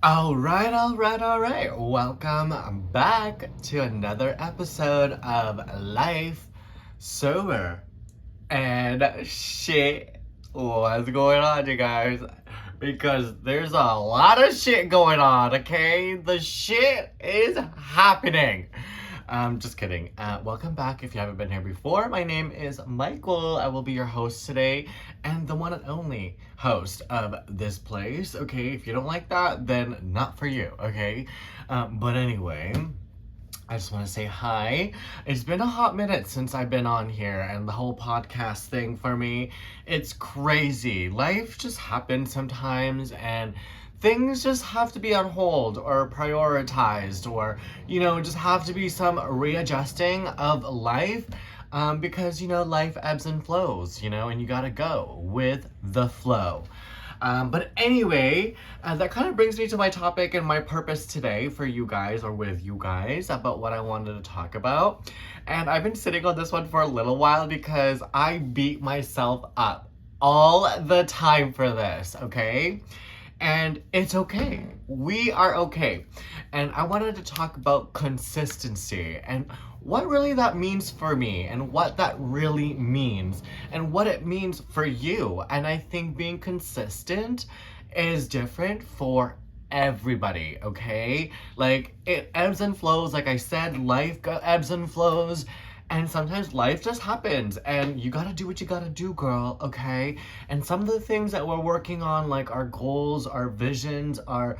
All right. Welcome back to another episode of Life Sober and Shit. What's going on, you guys? Because there's a lot of shit going on, okay? The shit is happening. Just kidding. Welcome back if you haven't been here before. My name is Michael. I will be your host today and the one and only host of this place. Okay, if you don't like that, then not for you, okay? But anyway, I just want to say hi. It's been a hot minute since I've been on here and the whole podcast thing for me. It's crazy. Life just happens sometimes and things just have to be on hold or prioritized or, just have to be some readjusting of life. Because, life ebbs and flows, and you gotta go with the flow. But anyway, that kind of brings me to my topic and my purpose today for you guys or with you guys about what I wanted to talk about. And I've been sitting on this one for a little while because I beat myself up all the time for this, okay? And it's okay. We are okay. And I wanted to talk about consistency and what really that means for me and what that really means and what it means for you. And I think being consistent is different for everybody, okay? Like it ebbs and flows. Like I said, life ebbs and flows. And sometimes life just happens and you gotta do what you gotta do, girl, okay? And some of the things that we're working on, like our goals, our visions, our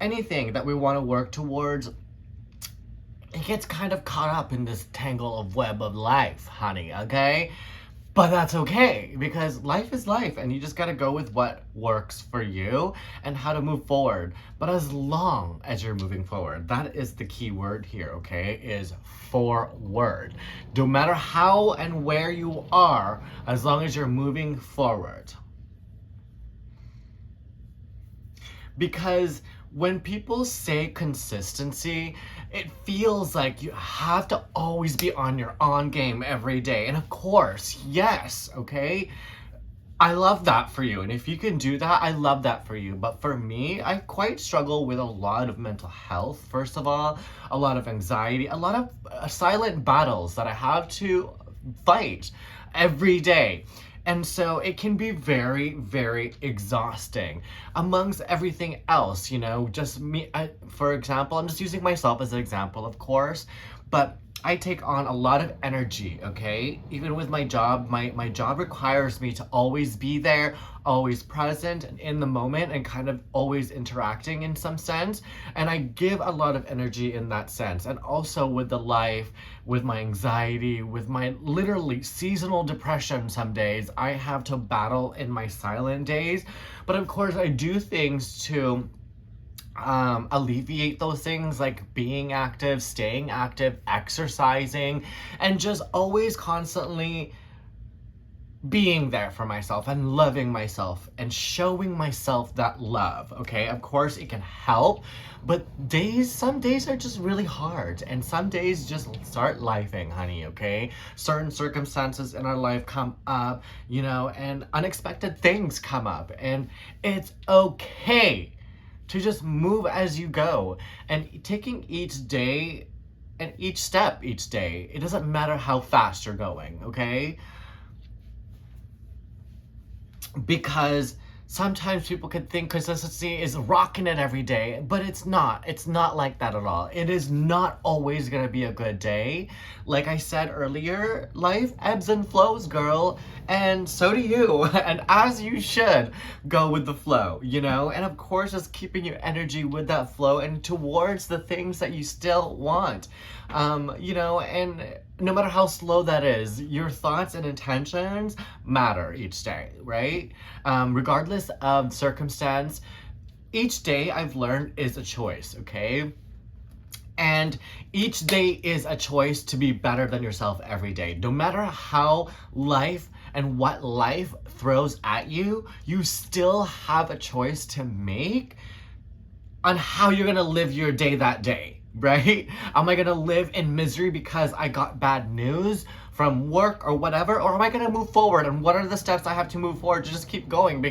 anything that we wanna work towards, it gets kind of caught up in this tangle of web of life, honey, okay? But that's okay, because life is life, and you just gotta go with what works for you and how to move forward. But as long as you're moving forward, that is the key word here, okay? Is forward. No matter how and where you are, as long as you're moving forward. Because when people say consistency, it feels like you have to always be on your on game every day. And of course, yes, okay? I love that for you. And if you can do that, I love that for you. But for me, I quite struggle with a lot of mental health, first of all, a lot of anxiety, a lot of silent battles that I have to fight every day. And so it can be very, very exhausting amongst everything else, just me, for example, I'm just using myself as an example, of course, but I take on a lot of energy, okay? Even with my job, my job requires me to always be there, always present and in the moment and kind of always interacting in some sense. And I give a lot of energy in that sense. And also with the life, with my anxiety, with my literally seasonal depression some days, I have to battle in my silent days. But of course, I do things to alleviate those things, like being active, staying active, exercising, and just always constantly being there for myself and loving myself and showing myself that love, okay? Of course it can help, but some days are just really hard, and some days just start lifing, honey, okay? Certain circumstances in our life come up, and unexpected things come up, and it's okay to just move as you go and taking each day and each step each day. It doesn't matter how fast you're going, okay? Because sometimes people could think consistency is rocking it every day, but it's not. It's not like that at all. It is not always gonna be a good day. Like I said earlier, life ebbs and flows, girl, and so do you. And as you should, go with the flow, And of course, just keeping your energy with that flow and towards the things that you still want. And no matter how slow that is, your thoughts and intentions matter each day, right? Regardless of circumstance, each day I've learned is a choice, okay? And each day is a choice to be better than yourself every day. No matter how life and what life throws at you, you still have a choice to make on how you're gonna live your day that day. Right? Am I gonna live in misery because I got bad news from work or whatever? Or am I gonna move forward? And what are the steps I have to move forward to just keep going?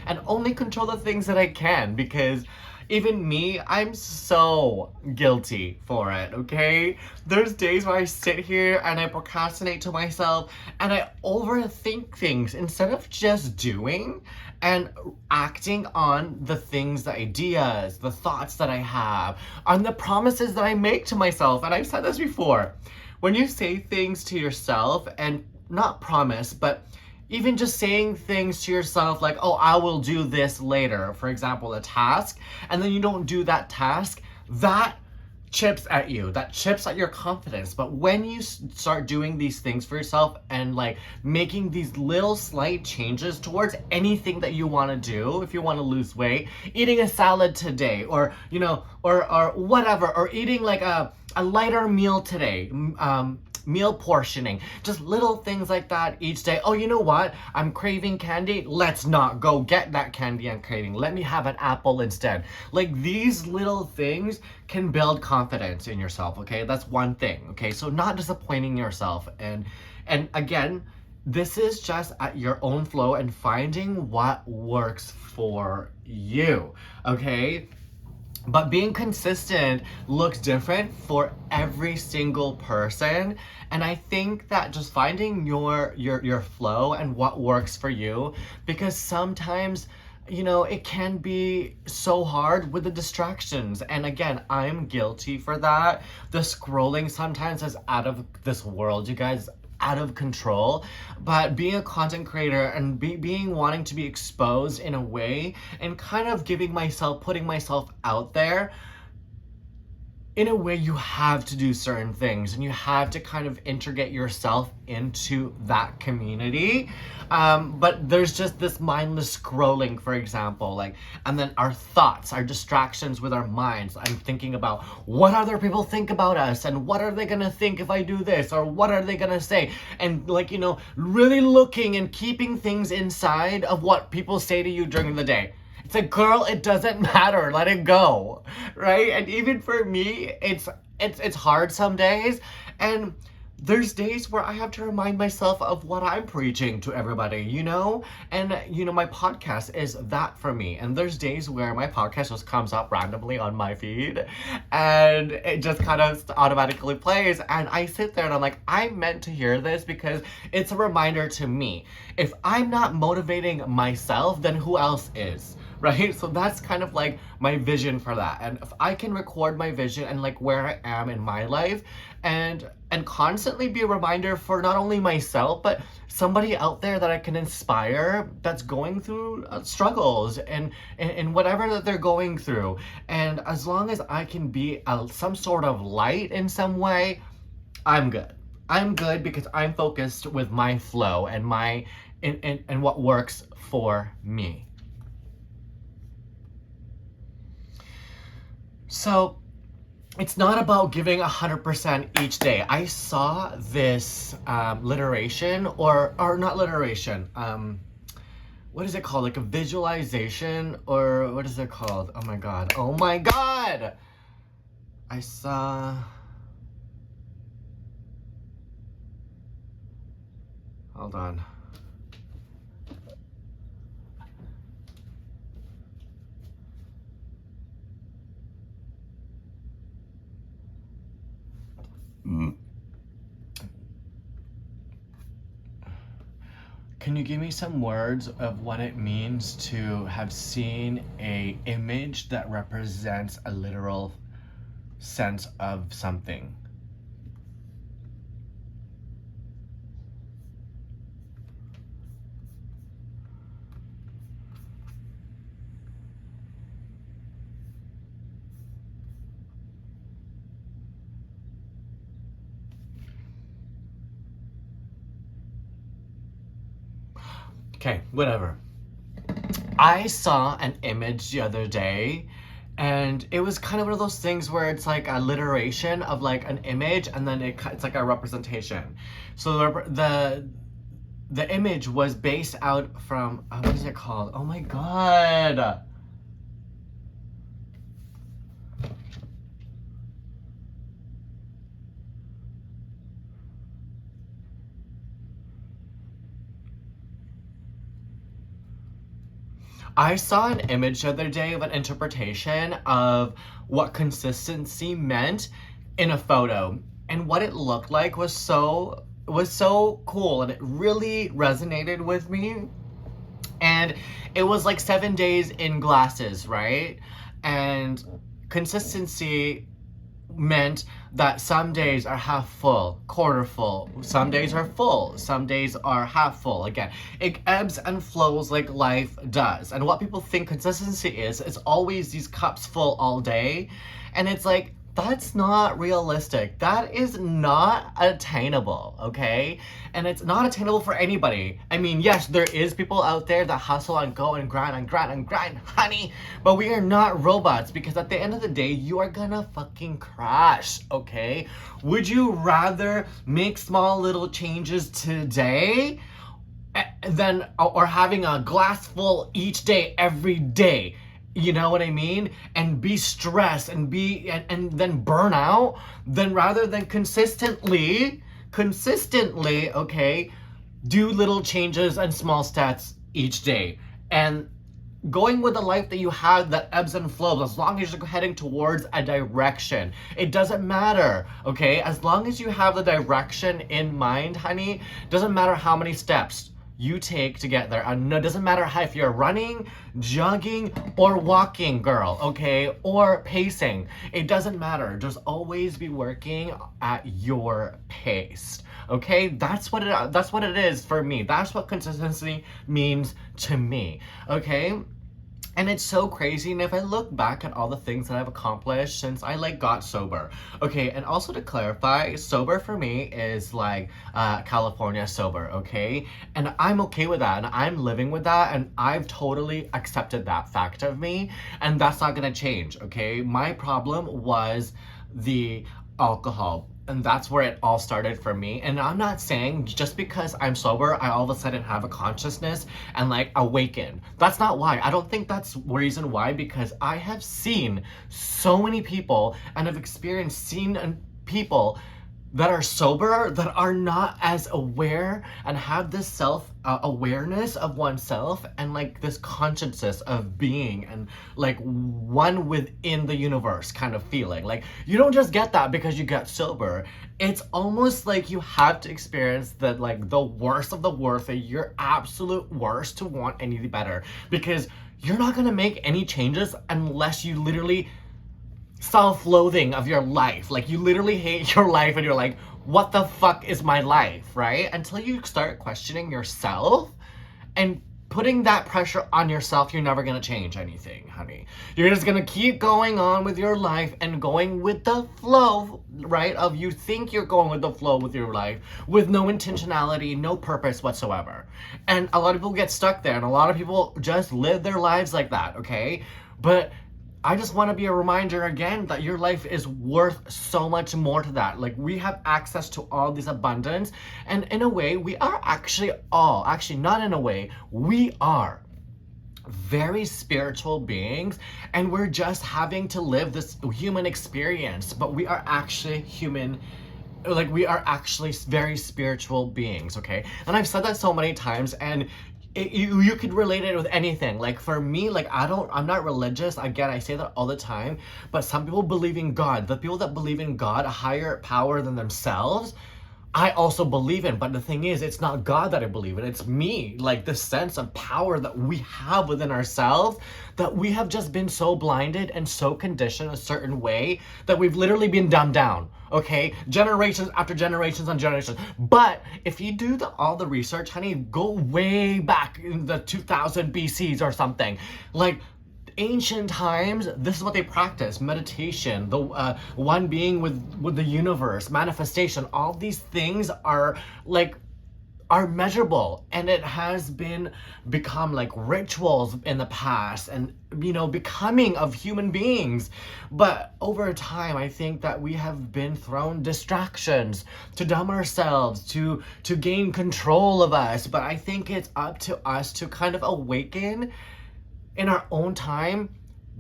And only control the things that I can, because even me, I'm so guilty for it, okay? There's days where I sit here and I procrastinate to myself and I overthink things instead of just doing and acting on the things, the ideas, the thoughts that I have, on the promises that I make to myself. And I've said this before. When you say things to yourself and not promise, but even just saying things to yourself like, oh, I will do this later, for example, a task, and then you don't do that task, that chips at you, that chips at your confidence. But when you start doing these things for yourself and like making these little slight changes towards anything that you want to do, if you want to lose weight, eating a salad today, or or whatever, or eating like a lighter meal today, meal portioning, just little things like that each day. Oh, you know what? I'm craving candy. Let's not go get that candy I'm craving. Let me have an apple instead. Like, these little things can build confidence in yourself, okay? That's one thing, okay? So not disappointing yourself. And again, this is just at your own flow and finding what works for you, okay? But being consistent looks different for every single person. And I think that just finding your flow and what works for you, because sometimes, it can be so hard with the distractions. And again, I'm guilty for that. The scrolling sometimes is out of this world, you guys, out of control. But being a content creator and being wanting to be exposed in a way and kind of putting myself out there, in a way, you have to do certain things and you have to kind of integrate yourself into that community. But there's just this mindless scrolling, for example, and then our thoughts, our distractions with our minds. I'm thinking about what other people think about us and what are they gonna think if I do this, or what are they gonna say? And really looking and keeping things inside of what people say to you during the day. It's like, girl, it doesn't matter. Let it go, right? And even for me, it's hard some days. And there's days where I have to remind myself of what I'm preaching to everybody, And, my podcast is that for me. And there's days where my podcast just comes up randomly on my feed and it just kind of automatically plays. And I sit there and I'm like, I meant to hear this because it's a reminder to me. If I'm not motivating myself, then who else is? Right? So that's kind of like my vision for that. And if I can record my vision and like where I am in my life and constantly be a reminder for not only myself, but somebody out there that I can inspire that's going through struggles and whatever that they're going through. And as long as I can be some sort of light in some way, I'm good. I'm good because I'm focused with my flow and and what works for me. So it's not about giving 100% each day. I saw this literation or not literation. What is it called? Like a visualization, or what is it called? Oh my god. Oh my god. I saw. Hold on. Can you give me some words of what it means to have seen a image that represents a literal sense of something? Okay, whatever. I saw an image the other day and it was kind of one of those things where it's like a literation of like an image and then it's like a representation. So the image was based out from, what is it called? Oh my god. I saw an image the other day of an interpretation of what consistency meant in a photo, and what it looked like was so cool, and it really resonated with me. And it was like 7 days in glasses, right? And consistency meant that some days are half full, quarter full, some days are full, some days are half full. Again, it ebbs and flows like life does. And what people think consistency is, it's always these cups full all day. And it's like, that's not realistic. That is not attainable, okay? And it's not attainable for anybody. I mean, yes, there is people out there that hustle and go and grind and grind and grind, honey, but we are not robots, because at the end of the day, you are gonna fucking crash, okay? Would you rather make small little changes today than or having a glass full each day, every day? You know what I mean? And be stressed and and then burn out, then rather than consistently, okay, do little changes and small steps each day. And going with the life that you have that ebbs and flows, as long as you're heading towards a direction. It doesn't matter, okay? As long as you have the direction in mind, honey, doesn't matter how many steps you take to get there. And it doesn't matter how, if you're running, jogging, or walking, girl, okay? Or pacing. It doesn't matter. Just always be working at your pace. Okay? That's what it is for me. That's what consistency means to me. Okay? And it's so crazy. And if I look back at all the things that I've accomplished since I got sober. Okay, and also to clarify, sober for me is like California sober, okay? And I'm okay with that, and I'm living with that, and I've totally accepted that fact of me, and that's not gonna change, okay? My problem was the alcohol. And that's where it all started for me. And I'm not saying just because I'm sober, I all of a sudden have a consciousness and awaken. That's not why. I don't think that's the reason why, because I have seen so many people and have seen people that are sober that are not as aware and have this awareness of oneself and this consciousness of being and one within the universe kind of feeling. You don't just get that because you get sober. It's almost like you have to experience the worst of the worst, your absolute worst, to want any better, because you're not gonna make any changes unless you literally self-loathing of your life. You literally hate your life and you're like, what the fuck is my life, right? Until you start questioning yourself and putting that pressure on yourself, you're never gonna change anything, honey. You're just gonna keep going on with your life and going with the flow, right? Of you think you're going with the flow with your life with no intentionality, no purpose whatsoever. And a lot of people get stuck there, and a lot of people just live their lives like that, okay? But I just want to be a reminder again that your life is worth so much more to that. We have access to all this abundance, and in a way, we are actually not in a way, we are very spiritual beings, and we're just having to live this human experience, but we are actually human. We are actually very spiritual beings, okay? And I've said that so many times, and you could relate it with anything. For me, I'm not religious. Again, I say that all the time, but some people believe in God. The people that believe in God, a higher power than themselves, I also believe in. But the thing is, it's not God that I believe in, it's me. The sense of power that we have within ourselves, that we have just been so blinded and so conditioned a certain way that we've literally been dumbed down, okay? Generations after generations and generations. But if you do all the research, honey, go way back in the 2000 BCs or something. Ancient times, this is what they practice: meditation, the one being with the universe, manifestation. All these things are measurable, and it has become rituals in the past, and becoming of human beings. But over time, I think that we have been thrown distractions to dumb ourselves, to gain control of us. But I think it's up to us to kind of awaken in our own time,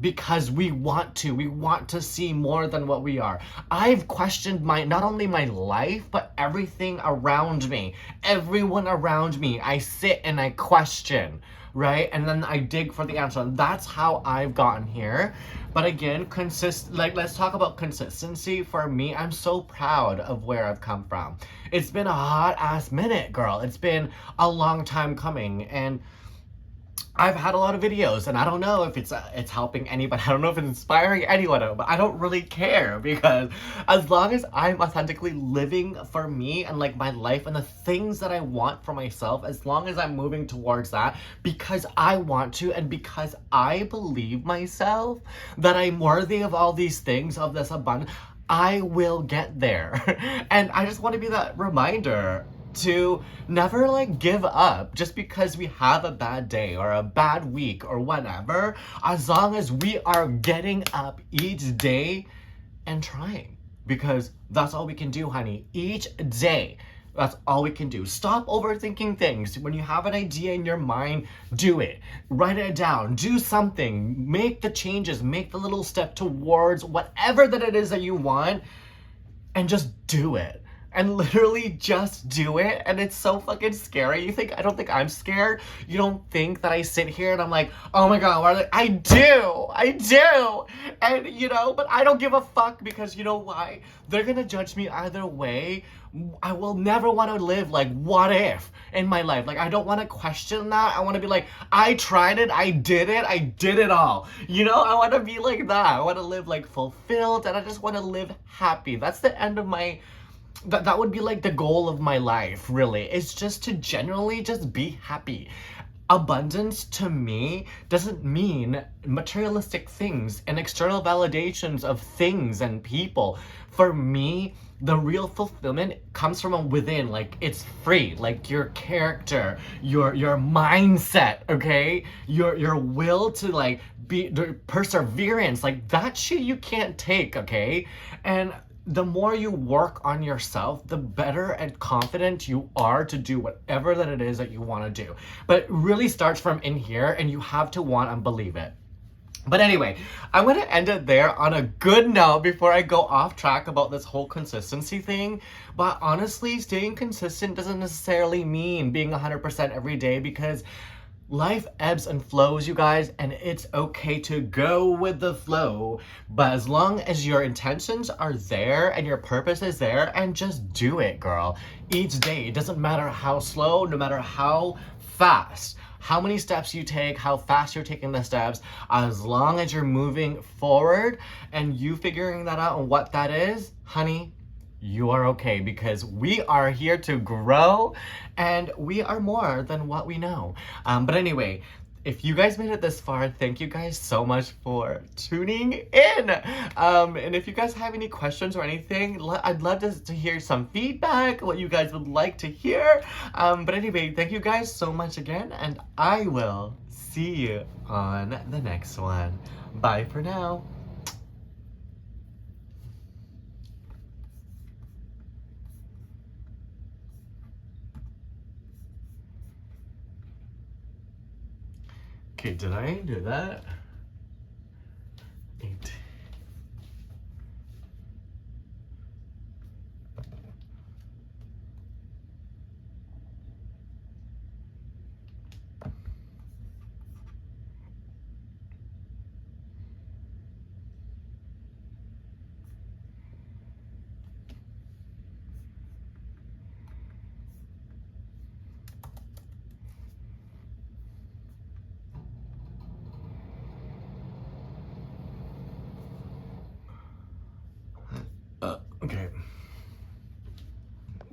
because we want to see more than what we are. I've questioned not only my life, but everything around me, everyone around me. I sit and I question, right? And then I dig for the answer. And that's how I've gotten here. But again, let's talk about consistency. For me, I'm so proud of where I've come from. It's been a hot ass minute, girl. It's been a long time coming, and I've had a lot of videos, and I don't know if it's helping anybody. I don't know if it's inspiring anyone, but I don't really care, because as long as I'm authentically living for me and like my life and the things that I want for myself, as long as I'm moving towards that because I want to and because I believe myself that I'm worthy of all these things, of this abundance, I will get there. And I just want to be that reminder to never like give up just because we have a bad day or a bad week or whatever, as long as we are getting up each day and trying, because that's all we can do, honey. Each day, that's all we can do. Stop overthinking things. When you have an idea in your mind, do it. Write it down. Do something. Make the changes. Make the little step towards whatever that it is that you want, and just do it. And literally just do it. And it's so fucking scary. I don't think I'm scared? You don't think that I sit here and I'm like, oh my god, what are they? I do. And but I don't give a fuck, because you know why? They're gonna judge me either way. I will never want to live like what if in my life. Like, I don't want to question that. I want to be like, I tried it, I did it all. I want to be like that. I want to live like fulfilled, and I just want to live happy. That's the end of my that would be like the goal of my life, really. It's just to generally just be happy. Abundance to me doesn't mean materialistic things and external validations of things and people. For me, the real fulfillment comes from within. Like, it's free. Like, your character, your mindset, okay? Your will to like be perseverance, like that shit you can't take, okay? And the more you work on yourself, the better and confident you are to do whatever that it is that you want to do. But it really starts from in here, and you have to want and believe it. But anyway, I'm going to end it there on a good note before I go off track about this whole consistency thing. But honestly, staying consistent doesn't necessarily mean being 100% every day, because life ebbs and flows, you guys, and it's okay to go with the flow. But as long as your intentions are there and your purpose is there, and just do it, girl. Each day, it doesn't matter how slow, no matter how fast, how many steps you take, how fast you're taking the steps, as long as you're moving forward and you figuring that out and what that is, honey, you are okay, because we are here to grow, and we are more than what we know. But anyway, if you guys made it this far, thank you guys so much for tuning in. And if you guys have any questions or anything, I'd love to hear some feedback, what you guys would like to hear. But anyway, thank you guys so much again, and I will see you on the next one. Bye for now. Okay, did I do that? 8. Okay.